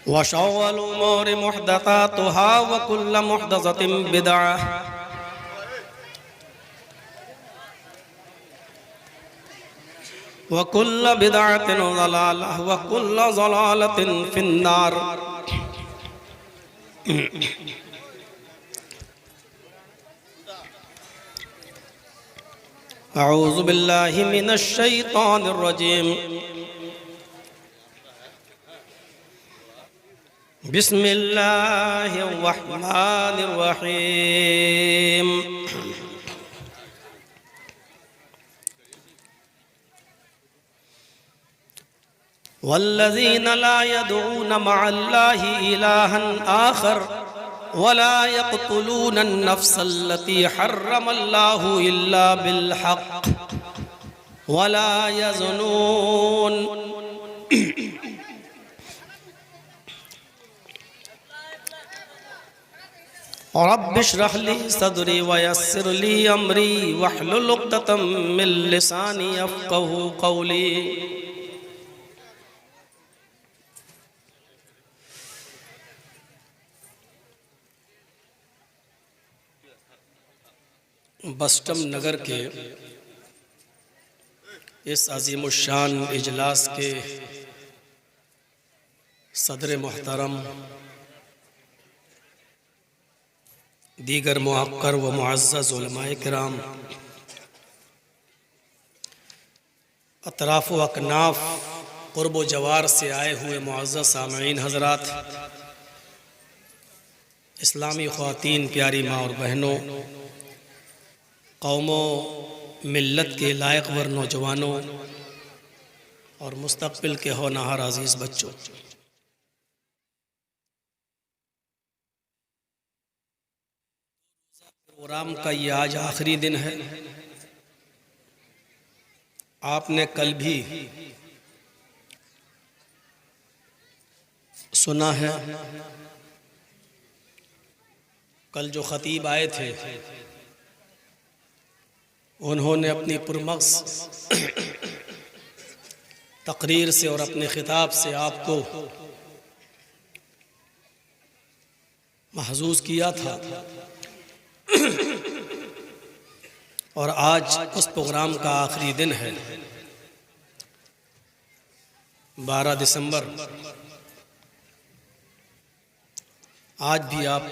व शर्रुल उमूरि मुहदसातुहा व कुल्लु मुहदसतिन बिदअह व कुल्लु बिदअतिन ज़लालह व कुल्लु ज़लालतिन फिन्नार। अऊज़ु बिल्लाहि मिनश शैतानिर रजीम। बिस्मिल्लाहिर रहमानिर रहीम। वल्लज़ीना ला यदऊना मअल्लाहि इलाहन आखर वला यक़्तुलूना अन-नफ़्सल्लती हर्रमल्लाहु इल्ला बिल-हक़्क़ वला यज़नून। रब्बि इश्रह ली सदरी व यस्सिर ली अमरी वहलुल उक़दतम मिन लिसानी यफ़क़हू क़ौली। बस्टम नगर के इस अज़ीमुश्शान इजलास के सदर मोहतरम, दीगर मुअक्कर व मुअज़्ज़ज़ उलमाए किराम, अतराफ़ व अकनाफ़, क़ुर्ब व जवार से आए हुए मुअज़्ज़ज़ सामईन हज़रात, इस्लामी ख़वातीन, प्यारी माँ और बहनों, कौमों मिल्लत के लायक वर नौजवानों और मुस्तक़बिल के होनहार अज़ीज़ बच्चों, प्रोग्राम का ये आज आखिरी दिन है। आपने कल भी सुना है, कल जो ख़तीब आए थे उन्होंने अपनी पुरमग़ज़ तक़रीर से और अपने ख़िताब से आपको महज़ूज़ किया था। और आज उस प्रोग्राम का आखिरी दिन है, 12 दिसंबर। आज भी आप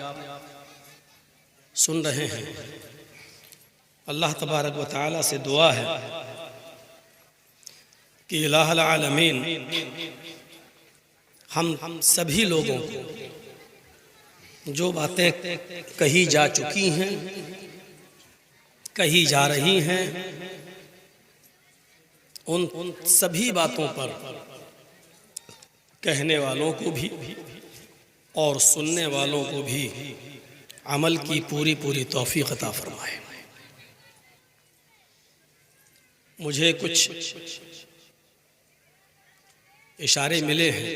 सुन रहे हैं। अल्लाह तबारक व तआला से दुआ है कि इलाहुल आलमीन हम सभी लोगों को जो बातें कही जा चुकी हैं, कही जा रही हैं, उन सभी बातों पर कहने वालों को भी और सुनने वालों को भी अमल की पूरी पूरी तौफीक अता फरमाए। मुझे कुछ इशारे मिले हैं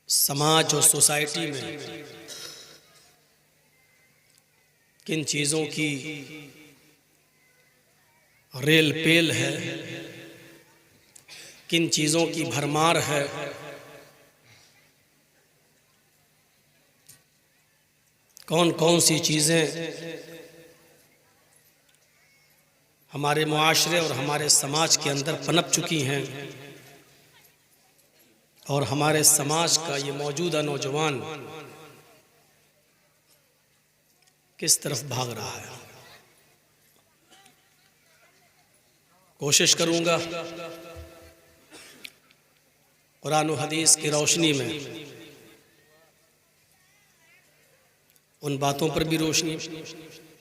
समाज और सोसाइटी में किन चीज़ों की रेल पेल है, किन चीज़ों की भरमार है, कौन कौन सी चीज़ें हमारे मुआशरे और हमारे समाज के अंदर पनप चुकी हैं और हमारे समाज का ये मौजूदा नौजवान किस तरफ भाग रहा है। कोशिश करूंगा कुरान और हदीस की रोशनी में उन बातों पर भी रोशनी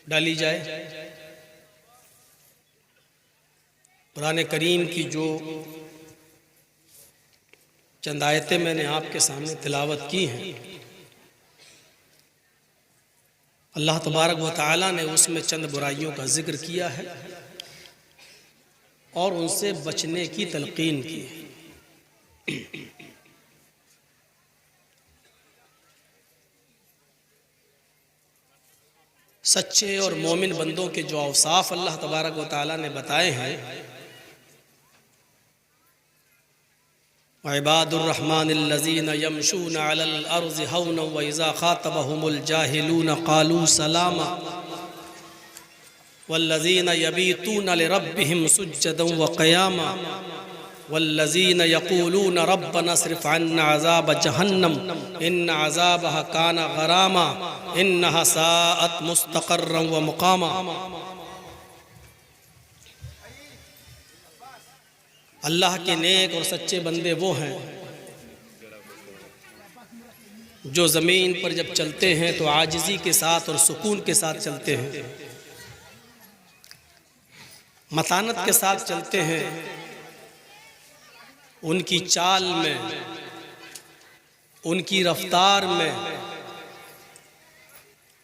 डाली जाए। कुरान करीम की जो चंद आयतें मैंने आपके सामने तिलावत की हैं, अल्लाह तबारक व तआला ने उसमें चंद बुराइयों का जिक्र किया है और उनसे बचने की तलकीन की है। सच्चे और मोमिन बंदों के जो औसाफ अल्लाह तबारक व तआला ने बताए हैं, इबादुर्रहमानिल्लज़ीना यमशूना अलल अर्ज़ि हौना व इज़ा ख़ातबहुमुल जाहिलूना क़ालू सलामा वल्लज़ीना यबीतूना लिरब्बिहिम सुज्जदन व क़ियामा वल्लज़ीना यक़ूलूना रब्बना अस्रिफ़ अन्ना अज़ाब जहन्नम इन्न अज़ाबहा काना गरामा इन्नहा साअत मुस्तक़र्रन व मुक़ामा। अल्लाह के नेक और सच्चे बंदे वो हैं जो ज़मीन पर जब चलते हैं तो आजिज़ी के साथ और सुकून के साथ चलते हैं, मतानत के साथ चलते हैं। उनकी चाल में, उनकी रफ्तार में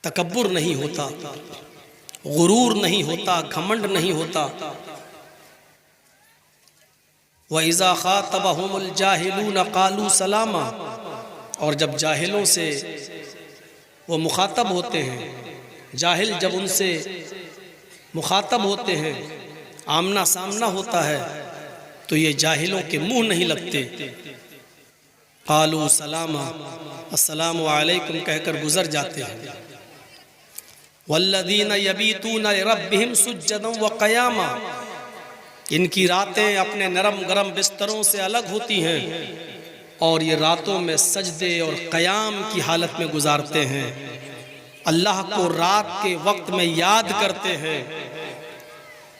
तकब्बुर नहीं होता, गुरूर नहीं होता, घमंड नहीं होता। व इज़ा ख़ातबहुमुल जाहिलूना क़ालू सलामा, और जब जाहिलों से वो मुखातब होते हैं, जाहिल जब उनसे मुखातब होते हैं, आमना सामना होता है, तो ये जाहिलों के मुंह नहीं लगते। क़ालू सलामा, अस्सलामु अलैकुम कहकर गुजर जाते हैं। वल्लज़ीना यबीतूना लिरब्बिहिम सुज्जदन व क़ियामा, इनकी रातें अपने नरम गरम बिस्तरों से अलग होती हैं और ये रातों में सजदे और क़याम की हालत में गुजारते हैं, अल्लाह को रात के वक्त में याद करते हैं।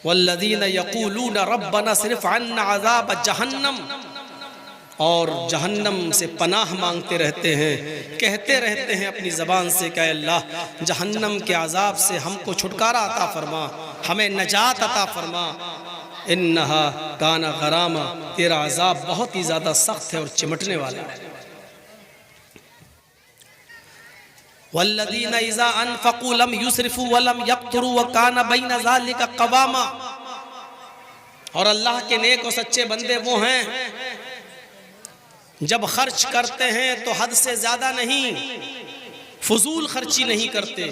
वल्लज़ीना यक़ूलूना रब्बना अस्रिफ़ अन्ना अज़ाब जहन्नम, और जहन्नम से पनाह मांगते रहते हैं, कहते रहते हैं अपनी ज़बान से कि अल्लाह जहन्नम के अज़ाब से हमको छुटकारा अता फरमा, हमें नजात अता फरमा। इन्नहा काना गरामा, तेरा अज़ाब बहुत ही ज़्यादा सख्त है और चिमटने वाला है। वल्लज़ीना इज़ा अनफ़क़ू लम युस्रिफ़ू व लम यक़्तुरू व काना बैन ज़ालिका क़वामा, और अल्लाह के नेक और सच्चे बंदे वो हैं जब खर्च करते हैं तो हद से ज़्यादा नहीं, फजूल खर्ची नहीं करते।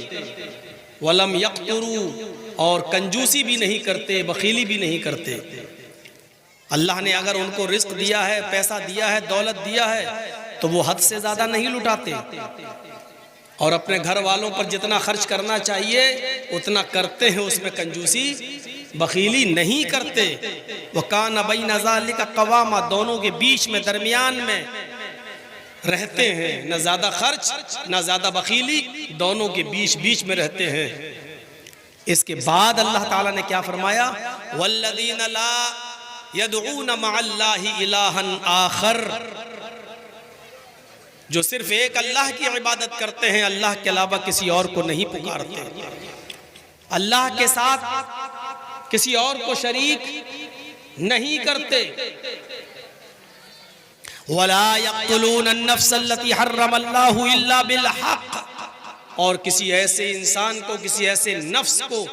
वलम यक़्तुरू, और कंजूसी भी नहीं करते, बखीली भी नहीं करते। अल्लाह ने अगर उनको रिज़्क़ दिया है, पैसा दिया है, दौलत दिया है, तो वो हद से ज़्यादा नहीं लुटाते, और अपने घर वालों पर जितना खर्च करना चाहिए उतना करते हैं, उसमें कंजूसी बखीली नहीं करते। वकाना बैन ज़ालिका क़वामा, दोनों के बीच में, दरमियान में रहते हैं, न ज़्यादा खर्च न ज़्यादा बखीली, दोनों के बीच बीच में रहते हैं। इसके बाद अल्लाह ताला ने क्या फरमाया, वल्लज़ीना ला यदऊना मअल्लाहि इलाहन आखर, जो सिर्फ एक अल्लाह की इबादत करते हैं, अल्लाह के अलावा किसी और को नहीं पुकारते, अल्लाह के साथ किसी और को शरीक नहीं करते। वला यक़्तुलून अन-नफ़्स अल्लती हर्रमल्लाहु इल्ला बिल हक़, और किसी ऐसे इंसान को, किसी ऐसे नफ्स को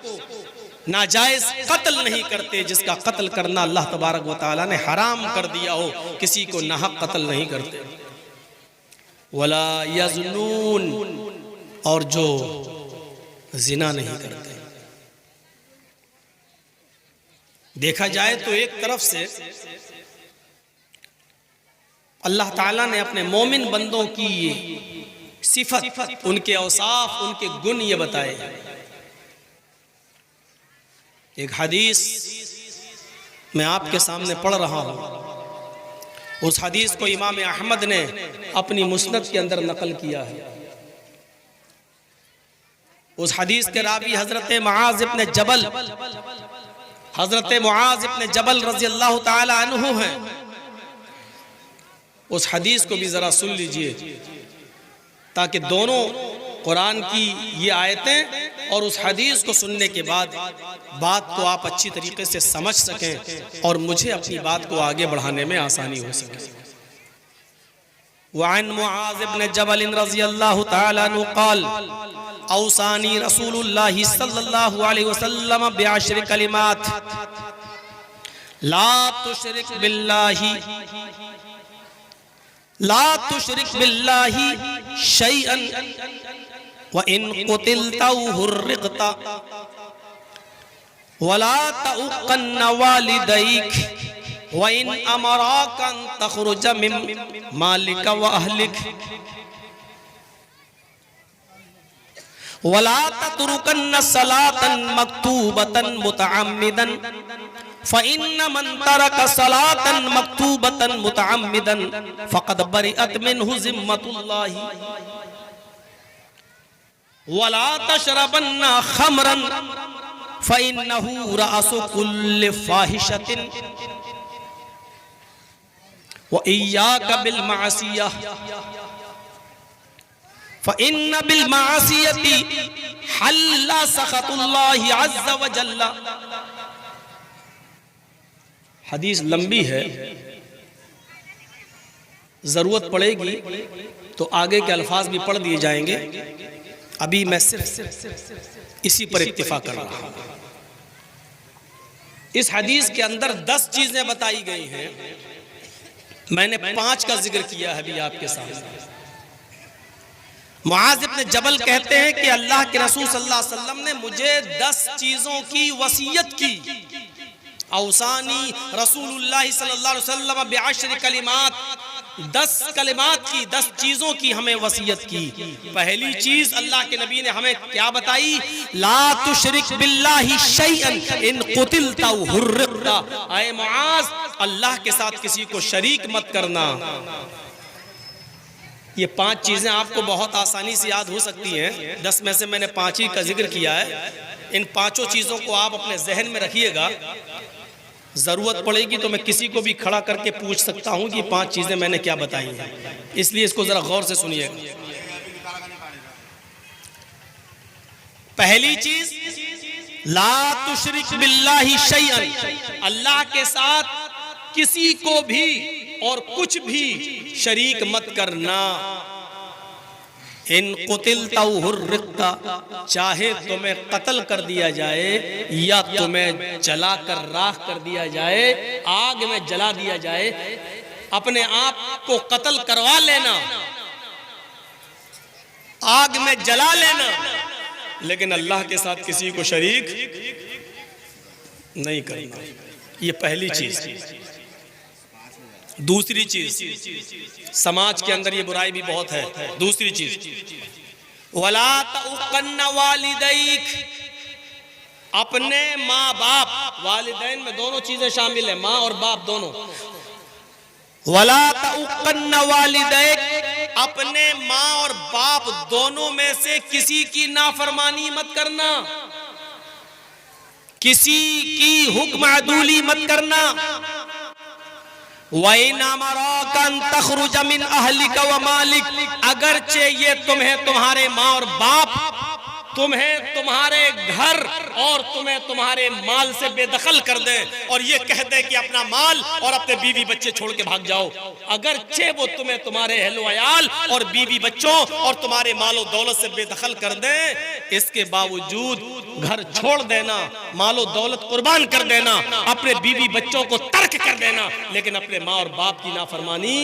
नाजायज कत्ल नहीं करते जिसका कत्ल करना अल्लाह तबारक व तआला ने हराम कर दिया हो, किसी को नाहक कत्ल नहीं करते। वला यज़नून, और जो जिना नहीं करते। देखा जाए तो एक तरफ से अल्लाह ताला ने अपने मोमिन बंदों की सिफत, उनके औसाफ, उनके गुण ये बताए। एक हदीस मैं आपके सामने पढ़ रहा हूँ, उस हदीस को इमाम अहमद ने अपनी मुस्नद के अंदर नकल किया है। उस हदीस के रावी हजरत मुआज़ इब्न जबल, हजरत मुआज़ इब्न जबल रज़ी अल्लाह ताला अन्हु हैं। उस हदीस को भी ज़रा सुन लीजिए, ताकि दोनों कुरान की ये आयतें और उस हदीस को सुनने के बाद बात को आप अच्छी तरीके से समझ सकें और मुझे अपनी बात को आगे बढ़ाने में आसानी हो सके। वअन मुआज़ इब्न जबल रज़ियल्लाहु तआला अन्हु क़ाल औसानी रसूलुल्लाह सल्लल्लाहु अलैहि वसल्लम बिअश्र कलिमात ला तुशरिक बिल्लाहि शैअन व इन कुतिलता हुर्रिक़ता वला तउक़न्न वालिदैक व इन अमराका अन तखरुज मिन मालिका व अहलिक वला ततरुकन्न सलातन मक्तूबतन मुतअम्मिदन फ़इन्न मन तरक सलातन मक्तूबतन मुतअम्मिदन फ़क़द बरिअत मिन्हु ज़िम्मतुल्लाहि वला तशरबन्ना खमरन फ़इन्नहु रअसु कुल्लि फ़ाहिशतिन व इय्याका बिल मअसियह फ़इन्न बिल मअसियति हल्ला सख़तुल्लाहि अज़्ज़ व जल्ला। हदीस लंबी है, जरूरत पड़ेगी तो आगे के अल्फाज भी पढ़ दिए जाएंगे। अभी मैं सिर्फ इसी पर इत्तिफा कर रहा हूं। इस हदीस के अंदर 10 चीजें बताई गई हैं, मैंने 5 का जिक्र किया है अभी आपके सामने। मुआज़ इब्न जबल कहते हैं कि अल्लाह के रसूल सल्लल्लाहु अलैहि वसल्लम ने मुझे 10 चीजों की वसीयत की। औसानी रसूलुल्लाह सल्लल्लाहु अलैहि वसल्लम बिअश्र कलिमात, 10 कलिमात की, 10 चीजों की हमें वसीयत की। पहली चीज अल्लाह के नबी ने हमें क्या बताई? ला तुशरिक बिल्लाहि शैअन इन कुतिलता व हुर्रिकता। ऐ मुआज़, अल्लाह के साथ किसी को शरीक मत करना। ये 5 चीजें आपको बहुत आसानी से याद हो सकती हैं। 10 में से मैंने 5 ही का जिक्र किया है। इन 5 चीजों को आप अपने जहन में रखिएगा। जरूरत पड़ेगी तो मैं किसी को भी खड़ा करके पूछ सकता हूं कि 5 चीजें मैंने क्या बताई हैं, इसलिए इसको जरा गौर से सुनिएगा। पहली चीज, ला तुशरिक बिल्लाहि शैअन, अल्लाह के साथ किसी को भी और कुछ भी शरीक मत करना। इन कुतिलता व हुर्रिकता, चाहे तुम्हें कत्ल कर दिया जाए या तुम्हें जला कर राख कर दिया जाए, आग में जला दिया जाए, अपने आप को कत्ल करवा लेना, आग में जला लेना, लेकिन अल्लाह के साथ किसी को शरीक नहीं करना। ये पहली चीज। दूसरी चीज, समाज के अंदर ये बुराई भी बहुत है। दूसरी चीज, वला तउक़न्न वालिदैक, अपने माँ बाप, वालिदैन में दोनों चीजें शामिल है, माँ और बाप दोनों। वला तउक़न्न वालिदैक, अपने माँ और बाप दोनों में से किसी की नाफरमानी मत करना, किसी की हुक्म अदूली मत करना। वइन अमराका अन तखरुज मिन अहलिका व मालिक, अगरचे ये तुम्हें तुम्हारे माँ और बाप तुम्हें तुम्हारे घर और तुम्हें तुम्हारे माल से बेदखल कर दे और ये कह दे कि अपना माल और अपने बीवी बच्चे छोड़ के भाग जाओ, अगरचे वो तुम्हें तुम्हारे अहलो अयाल और बीवी बच्चों और तुम्हारे मालो दौलत से बेदखल कर दे, इसके बावजूद घर छोड़ देना, मालो दौलत कुर्बान कर देना, अपने बीवी बच्चों को तर्क कर देना, लेकिन अपने माँ और बाप की नाफरमानी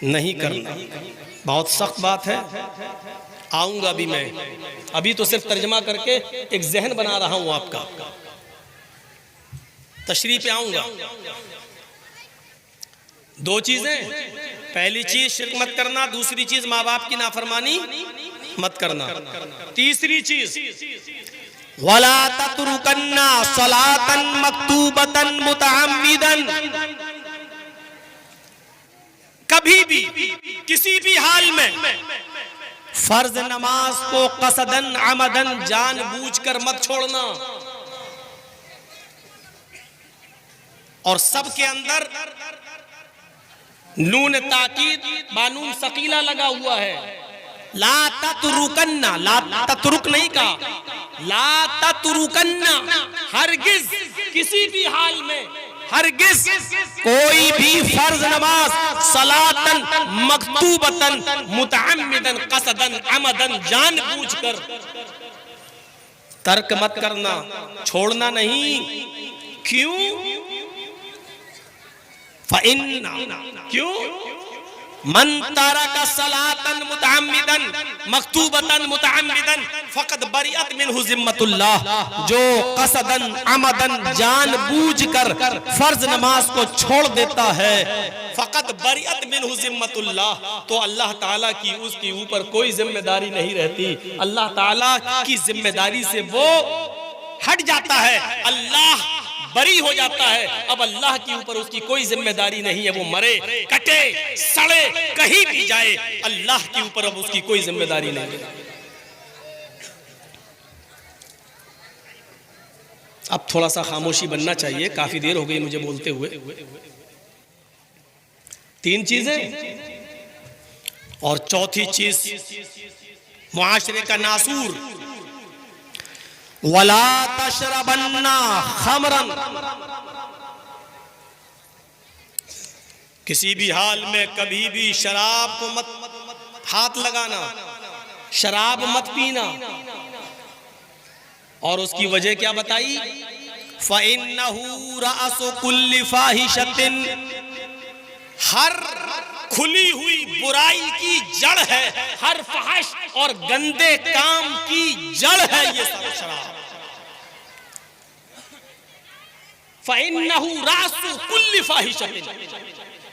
नहीं करना। बहुत सख्त बात है। आऊंगा अभी मैं, अभी तो सिर्फ तर्जमा करके एक जहन बना रहा हूं आपका, तशरीह पे आऊंगा। 2 चीजें, पहली चीज शिर्क मत करना, दूसरी चीज माँ बाप की नाफरमानी मत करना, तीसरी चीज वला ततरुकन्ना सलातन मक्तूबतन मुतअम्मिदन, कभी भी किसी भी हाल में फर्ज नमाज को कसदन अमदन जानबूझकर मत छोड़ना। और सबके अंदर नून ताकीद बानून सकीला लगा हुआ है। ला ततरुकन्ना, ला ततरुक नहीं कहा, ला ततरुकन्ना, हरगिज किसी भी हाल में, हरगिज कोई भी फर्ज नमाज सलातन मक्तूबतन मुतअम्मिदन कसदन अमदन जानबूझकर तर्क मत करना, छोड़ना नहीं। क्यों? क्यों? मन तारका सलातन मुतअम्मिदन मक्तूबतन मुतअम्मिदन फकद बरिअत मिनहु जिम्मतुल्लाह, जो कसदन अमदन जानबूझकर फर्ज नमाज को छोड़ देता है, फकद बरिअत मिनहु जिम्मतुल्लाह, तो अल्लाह ताला की उसके ऊपर कोई जिम्मेदारी नहीं रहती, अल्लाह ताला की जिम्मेदारी से वो हट जाता है, अल्लाह बरी हो जाता है। अब अल्लाह के ऊपर उसकी कोई जिम्मेदारी नहीं है, वो मरे कटे सड़े कहीं भी जाए, अल्लाह के ऊपर अब उसकी कोई जिम्मेदारी नहीं है। अब थोड़ा सा खामोशी बनना चाहिए, काफी देर हो गई मुझे बोलते हुए। 3 चीजें और चौथी चीज मुआशरे का नासूर, वला तशरबन्ना खमरन, किसी भी हाल में कभी भी शराब को मत हाथ लगाना, शराब मत पीना। और उसकी वजह क्या बताई? फ़इन्नहु रअसु कुल्लि फ़ाहिशतिन, हर खुली हुई बुराई की जड़ है, हर फहश और गंदे काम की जड़ है ये सब शराब। फ़इन्नहु रअसु कुल्लि फ़ाहिशतिन,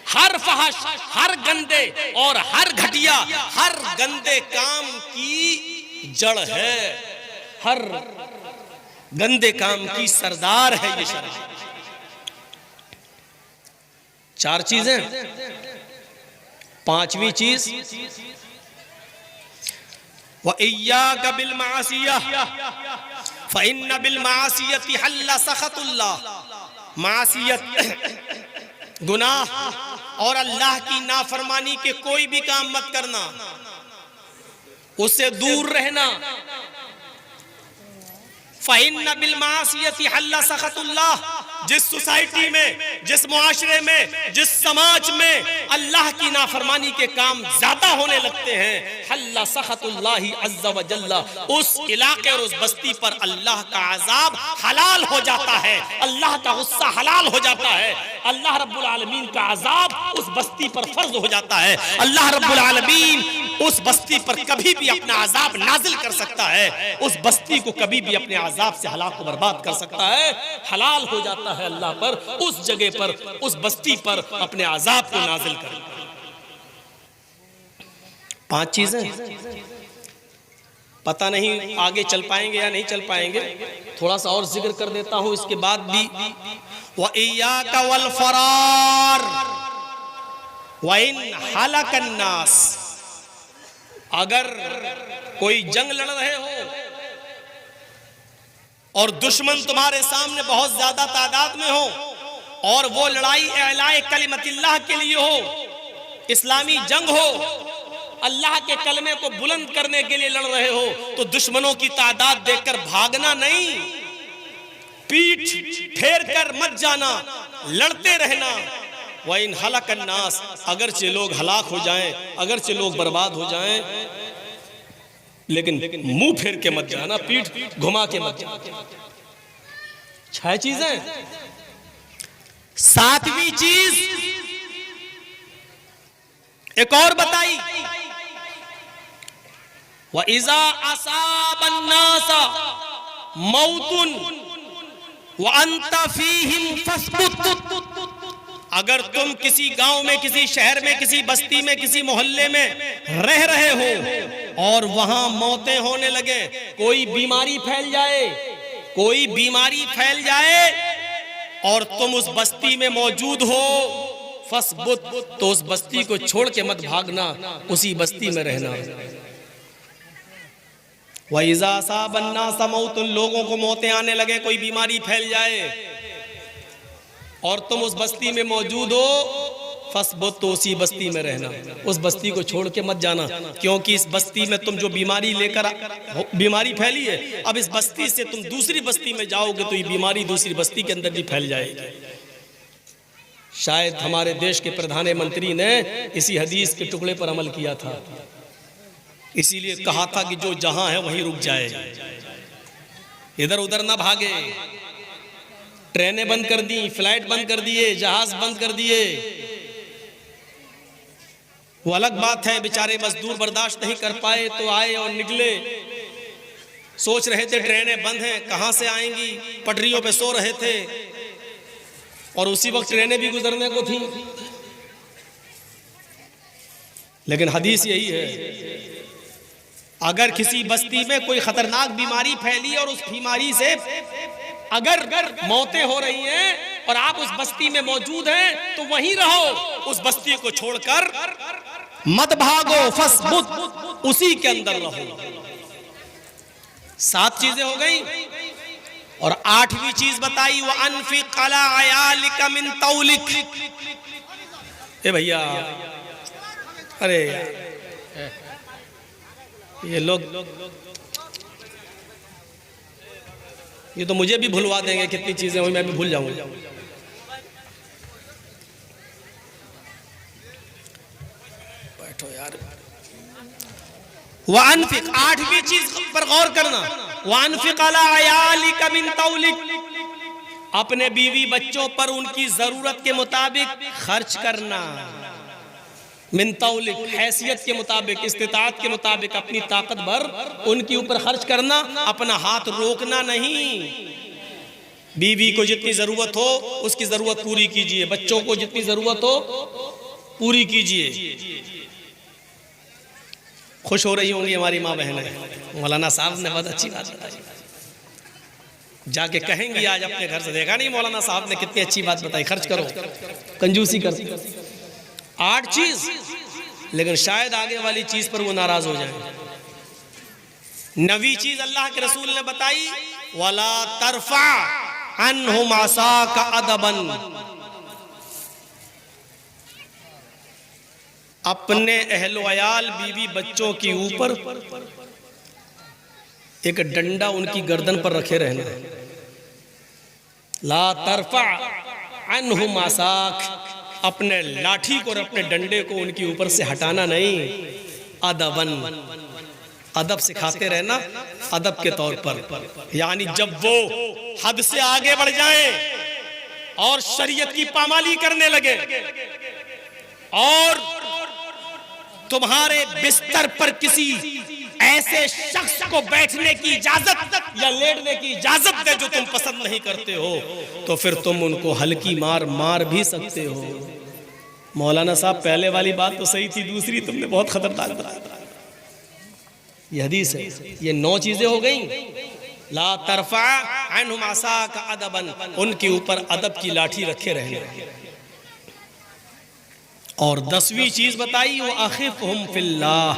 हर फहश, हर गंदे और हर घटिया, हर गंदे काम की जड़ है, हर गंदे काम की सरदार है ये शराब। 4 चीजें। 5वीं चीज, व इय्याका बिल मासियह फ़इन्न बिल मासियति हल्ला सख़तुल्लाह, मासियत गुनाह और अल्लाह की नाफरमानी के कोई भी काम मत करना, उससे दूर रहना। फ़इन्न बिल मासियति हल्ला सख़तुल्लाह, जिस सोसाइटी में, जिस मुआशरे में, जिस समाज में अल्लाह की नाफरमानी के काम ज्यादा होने लगते हैं, हल्ला सख़तुल्लाहि अज़्ज़ा व जल्ला, उस इलाके और उस बस्ती पर अल्लाह का अज़ाब हलाल हो जाता है, अल्लाह का गुस्सा हलाल हो जाता है, अल्लाह रब्बुल आलमीन का अज़ाब उस बस्ती पर फर्ज हो जाता है। अल्लाह रब्बुल आलमीन उस बस्ती पर कभी भी अपना अज़ाब नाजिल कर सकता है, उस बस्ती को कभी भी अपने अज़ाब से हलाक को बर्बाद कर सकता है। हलाल हो जाता है अल्लाह पर उस जगह पर, उस बस्ती पर अपने अज़ाब को नाजिल कर। 5 चीजें। पता नहीं आगे चल पाएंगे या नहीं चल पाएंगे, थोड़ा सा और जिक्र कर देता हूं इसके बाद भी। व इय्याका वल फरार व इन हलकन नास, अगर कोई जंग लड़ रहे हो और दुश्मन तुम्हारे सामने बहुत ज्यादा तादाद में हो और वो लड़ाई एलाए कलिमतिल्लाह के लिए हो, इस्लामी जंग हो, अल्लाह के कलमे को बुलंद करने के लिए लड़ रहे हो, तो दुश्मनों की तादाद देखकर भागना नहीं, पीठ फेर कर मत जाना, लड़ते रहना। व इन हलकन नास, अगरचे लोग हलाक हो जाएं, अगरचे लोग बर्बाद हो जाएं, लेकिन मुंह फेर के मत जाना, पीठ घुमा के मत जाना। 6 चीजें। 7वीं चीज एक और बताई, व इज़ा असाबन नासा मौतुन व अंता फीहिम फस्बुत, अगर तुम किसी गांव में, किसी शहर में, किसी बस्ती में, किसी मोहल्ले में रह रहे हो और वहां मौतें होने लगे, कोई बीमारी फैल जाए, कोई बीमारी फैल जाए और तुम उस बस्ती में मौजूद हो, फस्बुत, तो उस बस्ती को छोड़ के मत भागना, उसी बस्ती में रहना। व इज़ा असाबन नास मौतुन, लोगों को मौतें आने लगे, कोई बीमारी फैल जाए और तुम उस बस्ती में मौजूद हो, फस्बुत, तो उसी बस्ती में रहना, उस बस्ती को छोड़ के मत जाना, क्योंकि इस बस्ती में तुम जो बीमारी लेकर बीमारी फैली है, अब इस बस्ती से तुम दूसरी बस्ती में जाओगे तो ये बीमारी दूसरी बस्ती के अंदर भी फैल जाएगी। शायद हमारे देश के प्रधानमंत्री ने इसी हदीस के टुकड़े पर अमल किया था, इसीलिए कहा था कि जो जहां है वहीं रुक जाए, इधर उधर ना भागे। ट्रेनें बंद कर दी, फ्लाइट बंद कर दिए, जहाज बंद कर दिए, वो अलग बात है, बेचारे मजदूर बर्दाश्त नहीं कर पाए तो आए और निकले। सोच रहे थे ट्रेनें बंद हैं, कहां से आएंगी, पटरियों पे सो रहे थे और उसी वक्त ट्रेनें भी गुजरने को थी। लेकिन हदीस यही है, अगर किसी बस्ती में कोई खतरनाक बीमारी फैली और उस बीमारी से अगर मौतें हो रही हैं और आप उस बस्ती में मौजूद हैं तो वहीं रहो, उस बस्ती को छोड़कर मत भागो, फस्बुत, उसी के अंदर रहो। 7 चीजें हो गई और 8वीं चीज बताई, वो अनफिक अला अयालिका मिन तौलिक। ए भैया, अरे ये लोग ये तो मुझे भी भुलवा देंगे, कितनी चीजें हुई मैं भी भूल जाऊंगा। बैठो यार। वानफिक, 8वीं चीज पर गौर करना, वानफिक अला अयालिका मिन तौलिक, अपने बीवी बच्चों पर उनकी जरूरत के मुताबिक खर्च करना। मिन तौलिक, हैसियत के मुताबिक, इस्तिताअत के मुताबिक, अपनी ताकत भर उनके ऊपर खर्च करना, अपना हाथ रोकना नहीं। बीवी को जितनी जरूरत हो उसकी जरूरत पूरी कीजिए, बच्चों को जितनी जरूरत हो पूरी कीजिए। खुश हो रही होंगी हमारी माँ बहनें, मौलाना साहब ने बहुत अच्छी बात बताई, जाके कहेंगी आज अपने घर से, देखा नहीं मौलाना साहब ने कितनी अच्छी बात बताई, खर्च करो, कंजूसी करो। 8 चीज, लेकिन शायद आगे वाली चीज पर वो नाराज हो जाए। 9वीं चीज अल्लाह के रसूल ने बताई, वला तरफा अन्हुम असाका अदबन, अपने अहलो अयाल बीवी बच्चों के ऊपर एक डंडा उनकी गर्दन पर रखे रहना। ला तरफा अन्हुम असाक, अपने लाठी को और अपने डंडे को उनके ऊपर से हटाना नहीं। अदबन, अदब सिखाते रहना, अदब के तौर पर, यानी जब वो हद से आगे बढ़ जाएं और शरीयत की पामाली करने लगे और तुम्हारे बिस्तर पर किसी ऐसे शख्स को बैठने की इजाजत या लेटने की इजाजत दे जो तुम पसंद नहीं करते हो, तो फिर तुम उनको हल्की मार भी सकते हो। मौलाना साहब, पहले वाली बात तो सही थी, दूसरी तुमने बहुत खतरनाक बताया। ये हदीस है। ये 9 चीजें हो गई। ला तरफा अन्हुम असाका अदबन, उनके ऊपर अदब की लाठी रखे रहने। और 10वीं चीज बताई, वो अखिफहुम फिल्लाह,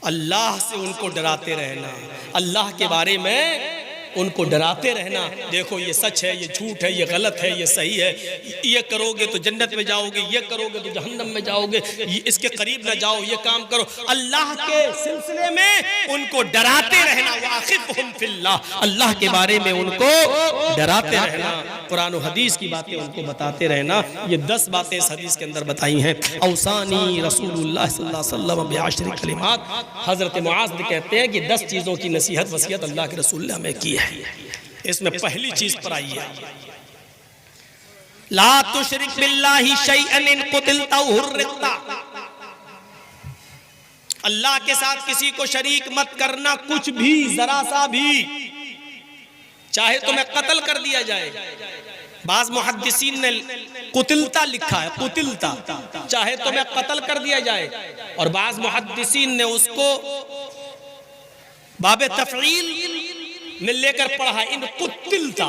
अल्लाह से उनको डराते रहना, अल्लाह के बारे में उनको डराते रहना। देखो ये सच है, ये झूठ है, ये गलत है, ये सही है, ये करोगे तो जन्नत में जाओगे, ये करोगे तो जहन्नम में जाओगे, इसके करीब ना जाओ, ये काम करो। अल्लाह के सिलसिले में उनको डराते रहना, वाक़िफ़हुम फिल्लाह, अल्लाह के बारे में उनको डराते रहना, कुरान और हदीस की बातें उनको बताते रहना। ये 10 बातें इस हदीस के अंदर बताई हैं। औसानी रसूलुल्लाह सल्लल्लाहु अलैहि वसल्लम बिअशरि कलिमात, हजरत मुआज़ कहते हैं कि 10 चीज़ों की नसीहत वसीयत अल्लाह के रसूल ने हमें की है। इसमें पहली चीज पर आई है, ला तुशरिक बिल्लाहि शैअन इन कुतिलता हुर्रिक्ता, अल्लाह के साथ किसी को शरीक मत करना, कुछ भी, जरा सा भी, चाहे तुम्हें कत्ल कर दिया जाए। बाज़ मुहद्दिसीन ने कुतिलता लिखा है, कुतिलता, चाहे तुम्हें कत्ल कर दिया जाए, और बाज़ मुहद्दिसीन ने उसको बाबे तफ़ईल में लेकर पढ़ा, इन कुतिलता।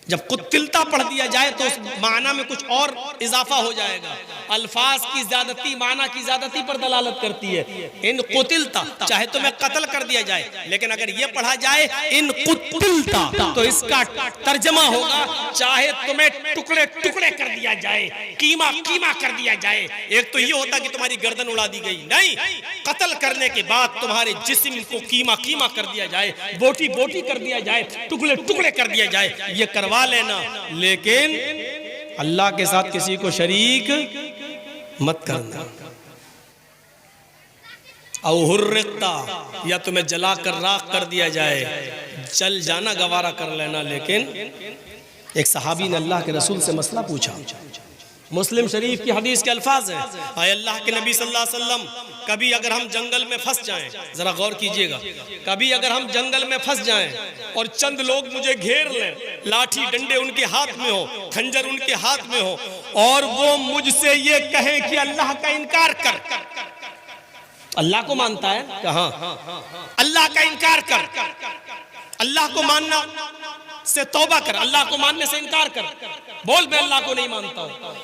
जब कुतिलता पढ़ दिया जाए तो उस माना में कुछ और इजाफा हो जाएगा। अल्फाज की ज्यादती माना की ज्यादती पर दलालत करती है। इन कुतिलता, चाहे तुम्हें कत्ल कर दिया जाए, लेकिन अगर ये पढ़ा जाए इन कुतिलता तो इसका तर्जमा होगा चाहे तुम्हें टुकड़े टुकड़े कर दिया जाए, कीमा कीमा कर दिया जाए। एक तो ये होता कि तुम्हारी गर्दन उड़ा दी गई, नहीं, कत्ल करने के बाद तुम्हारे जिस्म को कीमा कीमा कर दिया जाए, बोटी बोटी कर दिया जाए, टुकड़े टुकड़े कर दिया जाए, ये करवा लेना, लेकिन अल्लाह के साथ किसी को शरीक मत करना। औ हुर्रिक्ता, या तुम्हें जला कर राख कर दिया जाए, जल जाना गवारा कर लेना। लेकिन एक सहाबी ने अल्लाह के रसूल से मसला पूछा, मुस्लिम शरीफ की हदीस के अल्फाज हैं, आए अल्लाह के नबी सल्लल्लाहु अलैहि वसल्लम, कभी अगर हम जंगल में फंस जाएं, जरा गौर कीजिएगा, कभी अगर हम जंगल में फंस जाएं और चंद लोग मुझे घेर लें, लाठी डंडे उनके हाथ में हो, खंजर उनके हाथ में हो, और वो मुझसे ये कहें कि अल्लाह का इनकार कर, अल्लाह को मानता है कहां, अल्लाह का इनकार कर, अल्लाह को मानना से तौबा कर, अल्लाह को मानने से इनकार कर, बोल मैं अल्लाह को नहीं मानता हूं,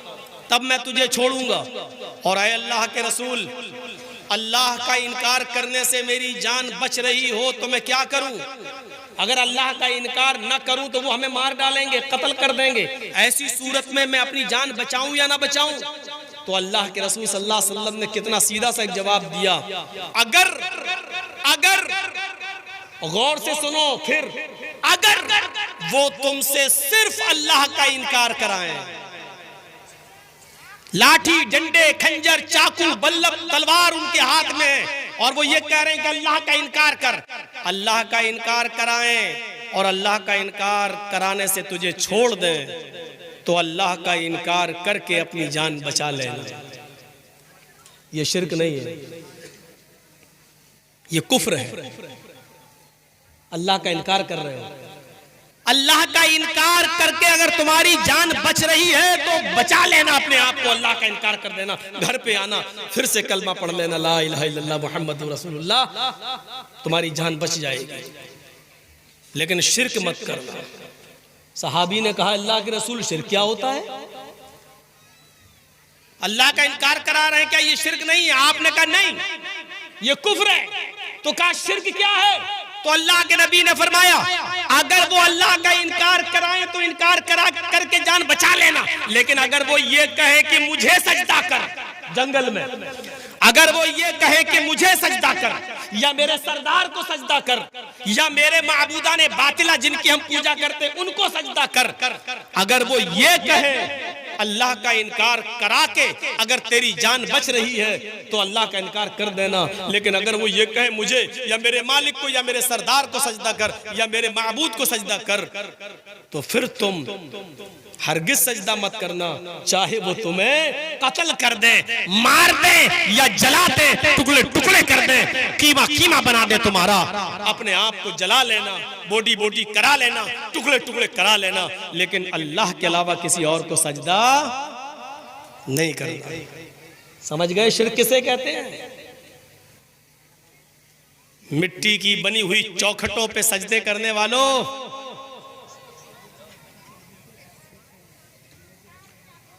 तब मैं तुझे छोड़ूंगा। और आए अल्लाह के रसूल, अल्लाह का इनकार करने से मेरी जान बच रही हो तो मैं क्या करूं? अगर अल्लाह का इनकार न करूं तो वो हमें मार डालेंगे, कत्ल कर देंगे, ऐसी सूरत में मैं अपनी जान बचाऊं या ना बचाऊं? तो अल्लाह के रसूल सल्लल्लाहु अलैहि वसल्लम ने कितना सीधा सा एक जवाब दिया, अगर गौर से सुनो, फिर अगर वो तुमसे सिर्फ अल्लाह का इनकार कराएं, लाठी डंडे खंजर चाकू बल्लभ तलवार उनके हाथ में, और वो ये कह रहे हैं कि अल्लाह का इनकार कर, अल्लाह का इनकार कराएं और अल्लाह का इनकार कराने से तुझे छोड़ दें, तो अल्लाह का इनकार करके अपनी जान बचा लेना। ये शिर्क नहीं है, ये कुफ्र है। अल्लाह का इनकार कर रहे हो, अल्लाह का इनकार करके अगर तुम्हारी जान बच रही है तो बचा लेना अपने आप को, अल्लाह का इनकार कर देना, घर पे आना, फिर से कलमा पढ़ लेना, ला इलाहा इल्लल्लाह मुहम्मदुर रसूलुल्लाह, तुम्हारी जान बच जाएगी। लेकिन शिर्क मत करना। सहाबी ने कहा, अल्लाह के रसूल शिर्क क्या होता है? अल्लाह का इनकार करा रहे हैं, क्या ये शिर्क नहीं है? आपने कहा नहीं, ये कुफ्र है। तो कहा शिर्क क्या है? तो अल्लाह के नबी ने फरमाया, अगर वो अल्लाह का इनकार कराए तो इनकार करा करके जान बचा लेना, लेकिन अगर वो ये कहे कि मुझे सजदा कर, जंगल में अगर वो ये कहे कि मुझे सजदा कर, या मेरे सरदार को सजदा कर, या मेरे माबूदा ने बातिला जिनकी हम पूजा करते उनको सजदा कर, अगर वो ये कहे, अल्लाह का इनकार करा के अगर तेरी जान बच रही है तो अल्लाह का इनकार कर देना। लेकिन अगर वो ये कहे मुझे या मेरे मालिक को या मेरे सरदार को सजदा कर या मेरे माबूद को सजदा कर, तो फिर तुम हरगिज सजदा मत करना, चाहे वो तुम्हें कत्ल कर दे, मार दे या जला दे, टुकड़े टुकड़े कर दे, कीमा कीमा बना दे तुम्हारा, अपने आप को जला लेना, बॉडी बॉडी करा लेना, टुकड़े टुकड़े करा लेना, लेकिन अल्लाह के अलावा किसी और को सजदा नहीं करना। समझ गए शिर्क किसे कहते हैं? मिट्टी की बनी हुई चौखटों पे सजदे करने वालों,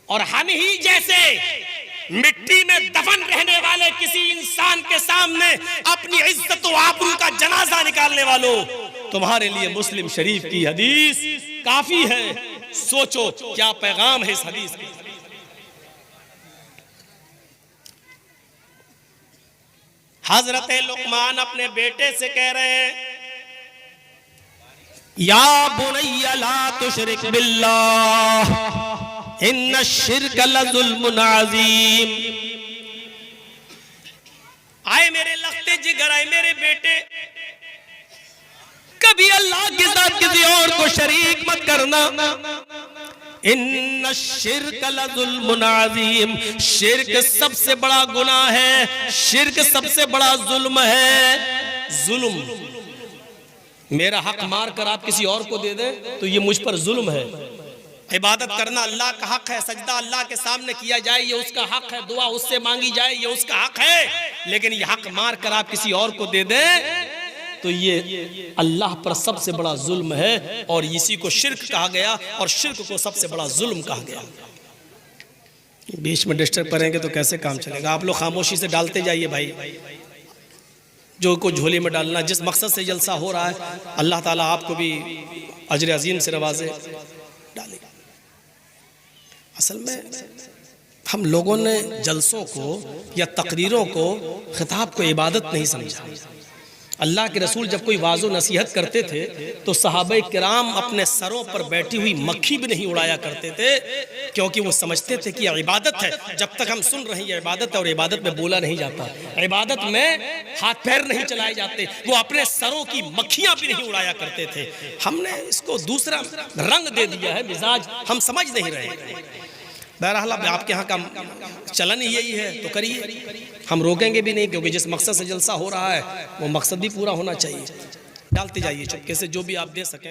और हम ही जैसे मिट्टी में दफन रहने वाले किसी इंसान के सामने अपनी इज्जत व आबरू का जनाजा निकालने वालों, तुम्हारे लिए मुस्लिम शरीफ की हदीस काफी है। सोचो क्या पैगाम है इस हदीस की। हजरत लुकमान अपने बेटे से कह रहे हैं, या बुनैया ला तुशरिक बिल्लाह इन्ना शिर्क लज़ुल्मुन अज़ीम। आए मेरे लख्ते जिगर, आए मेरे बेटे, कभी अल्लाह के साथ किसी और को शरीक मत करना। इन्ना शिर्क लज़ुल्मुन अज़ीम, शिर्क सबसे बड़ा गुनाह है, शिर्क सबसे बड़ा जुल्म है। जुल्म, मेरा हक मार कर आप किसी और को दे दें तो ये मुझ पर जुल्म है। इबादत करना अल्लाह का हक है, सजदा अल्लाह के सामने किया जाए ये उसका हक है, दुआ उससे मांगी जाए ये उसका हक है, लेकिन ये हक मार कर आप किसी और को दे दें तो ये अल्लाह पर सबसे बड़ा जुल्म है, और इसी को शिर्क कहा गया, और शिर्क को सबसे बड़ा जुल्म कहा गया। बीच में डिस्टर्ब करेंगे तो कैसे काम चलेगा? आप लोग खामोशी से डालते जाइए भाई, जो को झोली में डालना, जिस मकसद से जलसा हो रहा है, अल्लाह ताला आपको भी अजर अजीम से नवाजे, डालेगा। असल में हम लोगों ने जलसों को या तकरीरों को, खिताब को इबादत नहीं समझा। अल्लाह के रसूल जब कोई वाज़ो नसीहत करते थे तो सहाबा किराम अपने सरों पर बैठी हुई मक्खी भी नहीं उड़ाया करते थे, क्योंकि वो समझते थे कि इबादत है, जब तक हम सुन रहे हैं इबादत है, और इबादत में बोला नहीं जाता, इबादत में हाथ पैर नहीं चलाए जाते, वो अपने सरों की मक्खियां भी नहीं उड़ाया करते थे। हमने इसको दूसरा रंग दे दिया है, मिजाज हम समझ नहीं रहे। बहरहाल अब आपके यहाँ का चलन ही यही है तो करिए, हम रोकेंगे भी नहीं, क्योंकि जिस मकसद से जलसा हो रहा है वो मकसद भी पूरा होना चाहिए। डालते जाइए चुपके से जो भी आप दे सकें।